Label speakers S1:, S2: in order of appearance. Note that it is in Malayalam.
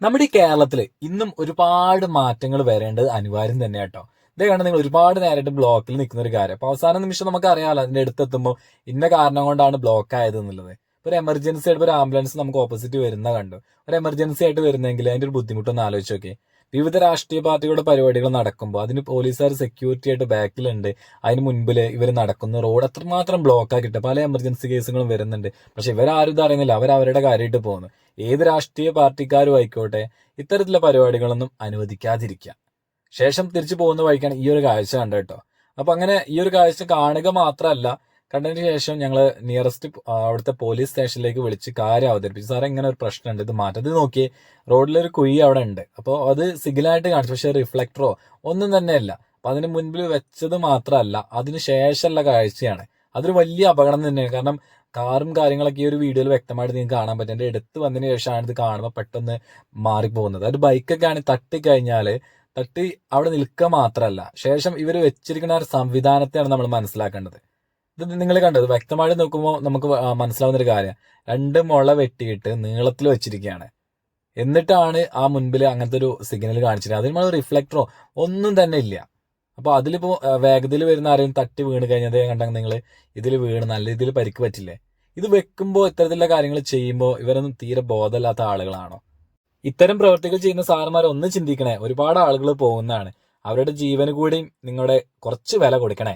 S1: നമ്മുടെ ഈ കേരളത്തില് ഇന്നും ഒരുപാട് മാറ്റങ്ങൾ വരേണ്ടത് അനിവാര്യം തന്നെ കേട്ടോ. ഇതേ കാരണം നിങ്ങൾ ഒരുപാട് നേരമായിട്ട് ബ്ലോക്കിൽ നിൽക്കുന്ന ഒരു കാര്യം. അപ്പൊ അവസാന നിമിഷം നമുക്ക് അറിയാമല്ലോ അതിന്റെ അടുത്തെത്തുമ്പോൾ ഇന്ന കാരണം കൊണ്ടാണ് ബ്ലോക്ക് ആയത് എന്നുള്ളത്. ഒരു എമർജൻസി ആയിട്ട് ഒരു ആംബുലൻസ് നമുക്ക് ഓപ്പോസിറ്റ് വരുന്ന കണ്ടു. ഒരു എമർജൻസി ആയിട്ട് വരുന്നെങ്കിൽ അതിന്റെ ഒരു ബുദ്ധിമുട്ടൊന്ന് ആലോചിച്ച് നോക്കി. വിവിധ രാഷ്ട്രീയ പാർട്ടികളുടെ പരിപാടികൾ നടക്കുമ്പോൾ അതിന് പോലീസുകാർ സെക്യൂരിറ്റി ആയിട്ട് ബാക്കിലുണ്ട്. അതിന് മുൻപിൽ ഇവർ നടക്കുന്ന റോഡ് അത്രമാത്രം ബ്ലോക്ക് ആക്കിയിട്ട് പല എമർജൻസി കേസുകളും വരുന്നുണ്ട്. പക്ഷെ ഇവരാരും ഇത് അറിയുന്നില്ല, അവരവരുടെ കാര്യമായിട്ട് പോകുന്നു. ഏത് രാഷ്ട്രീയ പാർട്ടിക്കാരും ആയിക്കോട്ടെ ഇത്തരത്തിലുള്ള പരിപാടികളൊന്നും അനുവദിക്കാതിരിക്കുക. ശേഷം തിരിച്ചു പോകുന്ന വഴിക്കാണ് ഈ ഒരു കാഴ്ച കണ്ടത് കേട്ടോ. അപ്പൊ അങ്ങനെ ഈ ഒരു കാഴ്ച കാണുക മാത്രമല്ല, കണ്ടതിന് ശേഷം ഞങ്ങൾ നിയറസ്റ്റ് അവിടുത്തെ പോലീസ് സ്റ്റേഷനിലേക്ക് വിളിച്ച് കാര്യം അവതരിപ്പിച്ചു. സാറേ ഇങ്ങനെ ഒരു പ്രശ്നമുണ്ട്, ഇത് മാറ്റത് നോക്കിയേ, റോഡിലൊരു കുഴി അവിടെ ഉണ്ട്. അപ്പോൾ അത് സിഗ്നലായിട്ട് കാണിച്ചു, പക്ഷെ റിഫ്ലക്ടറോ ഒന്നും തന്നെയല്ല. അപ്പൊ അതിന് മുൻപിൽ വെച്ചത് മാത്രമല്ല, അതിന് ശേഷമുള്ള കാഴ്ചയാണ്. അതൊരു വലിയ അപകടം തന്നെയാണ്. കാരണം കാറും കാര്യങ്ങളൊക്കെ ഈ ഒരു വീഡിയോയിൽ വ്യക്തമായിട്ട് നിങ്ങൾക്ക് കാണാൻ പറ്റും. എൻ്റെ അടുത്ത് വന്നതിന് ശേഷമാണ് ഇത് കാണുമ്പോൾ പെട്ടെന്ന് മാറിപ്പോകുന്നത്. ഒരു ബൈക്കൊക്കെ ആണെങ്കിൽ തട്ടിക്കഴിഞ്ഞാൽ തട്ടി അവിടെ നിൽക്കുക മാത്രമല്ല, ശേഷം ഇവർ വെച്ചിരിക്കുന്ന ഒരു സംവിധാനത്തെയാണ് നമ്മൾ മനസ്സിലാക്കേണ്ടത്. ഇത് നിങ്ങൾ കണ്ടത് വ്യക്തമായിട്ട് നോക്കുമ്പോൾ നമുക്ക് മനസ്സിലാവുന്ന ഒരു കാര്യം, 2 മുള വെട്ടിയിട്ട് നീളത്തിൽ വെച്ചിരിക്കുകയാണ്. എന്നിട്ടാണ് ആ മുൻപിൽ അങ്ങനത്തെ ഒരു സിഗ്നൽ കാണിച്ചിരിക്കുന്നത്. അതിന് റിഫ്ലക്ടറോ ഒന്നും തന്നെ ഇല്ല. അപ്പൊ അതിലിപ്പോ വേഗതയിൽ വരുന്ന ആരെയും തട്ടി വീണ് കഴിഞ്ഞത് കണ്ടെങ്കിൽ നിങ്ങൾ ഇതിൽ വീണ് നല്ല രീതിയിൽ പരിക്ക് പറ്റില്ലേ? ഇത് വെക്കുമ്പോൾ ഇത്തരത്തിലുള്ള കാര്യങ്ങൾ ചെയ്യുമ്പോൾ ഇവരൊന്നും തീരെ ബോധമില്ലാത്ത ആളുകളാണോ? ഇത്തരം പ്രവൃത്തികൾ ചെയ്യുന്ന സാറന്മാർ ഒന്ന് ചിന്തിക്കണേ. ഒരുപാട് ആളുകൾ പോകുന്നതാണ്, അവരുടെ ജീവന് കൂടി നിങ്ങളുടെ കുറച്ച് വില കൊടുക്കണേ.